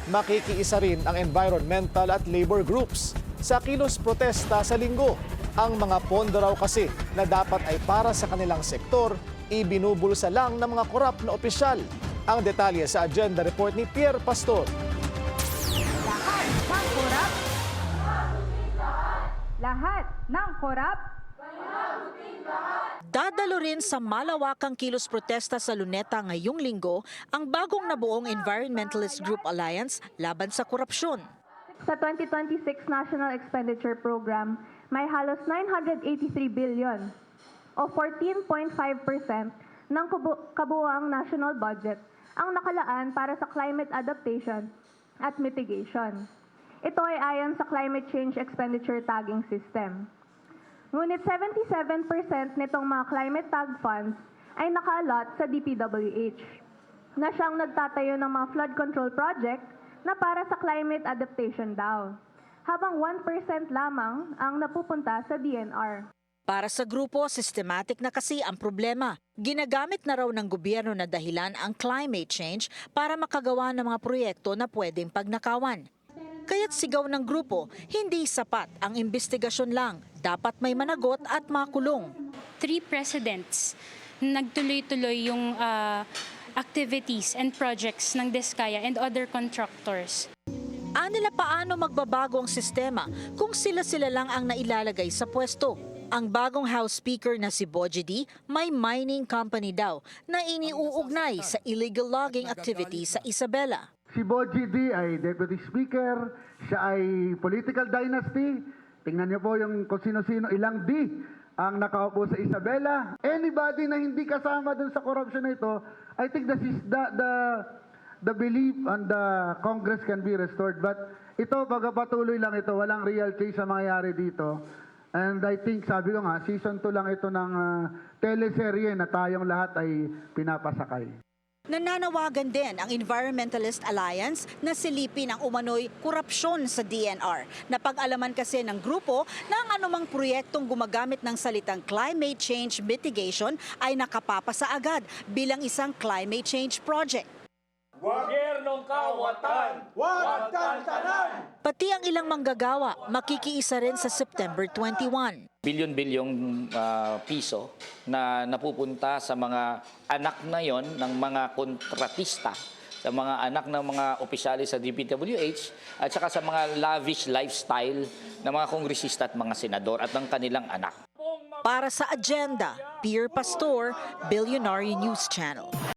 Makikiisa rin ang environmental at labor groups sa kilos protesta sa linggo. Ang mga pondo raw kasi na dapat ay para sa kanilang sektor, ibinubulsa lang ng mga korap na opisyal. Ang detalye sa agenda report ni Pierre Pastor. Lahat ng korap. Dadalo rin sa malawakang kilos protesta sa Luneta ngayong linggo ang bagong nabuong Environmentalist Group Alliance laban sa korupsyon. Sa 2026 National Expenditure Program, may halos 983 billion o 14.5% ng kabuuang national budget ang nakalaan para sa climate adaptation at mitigation. Ito ay ayon sa Climate Change Expenditure Tagging System. Ngunit 77% nitong mga climate tag funds ay naka-allot sa DPWH na siyang nagtatayo ng mga flood control project na para sa climate adaptation daw, habang 1% lamang ang napupunta sa DNR. Para sa grupo, systematic na kasi ang problema. Ginagamit na raw ng gobyerno na dahilan ang climate change para makagawa ng mga proyekto na pwedeng pagnakawan. Kaya't sigaw ng grupo, hindi sapat ang investigasyon lang. Dapat may managot at makulong. 3 presidents nagtuloy-tuloy yung activities and projects ng Diskaya and other contractors. Anila paano magbabago ang sistema kung sila-sila lang ang nailalagay sa pwesto? Ang bagong House Speaker na si Boji D, may mining company daw na iniuugnay sa illegal logging activity sa Isabela. Si Boji D ay Deputy Speaker, siya ay political dynasty. Tingnan niyo po yung kung sino-sino, ilang D ang nakaupo sa Isabela. Anybody na hindi kasama dun sa corruption na ito, I think the belief on the Congress can be restored. But ito, pagpatuloy lang ito, walang real case na mangyayari dito. And I think, sabi ko nga, season 2 lang ito ng teleserye na tayong lahat ay pinapasakay. Nananawagan din ang Environmentalist Alliance na silipin ang umano'y korupsyon sa DNR. Napag-alaman kasi ng grupo na ang anumang proyektong gumagamit ng salitang climate change mitigation ay nakapapasa agad bilang isang climate change project. Gobyernong kawatan, wag tantanan! Pati ang ilang manggagawa makikiisa rin sa September 21. Bilyon-bilyong piso na napupunta sa mga anak na yon ng mga kontratista, sa mga anak ng mga opisyalis sa DPWH at saka sa mga lavish lifestyle ng mga kongresista at mga senador at ng kanilang anak. Para sa agenda, Pierre Pastor, Billionaire News Channel.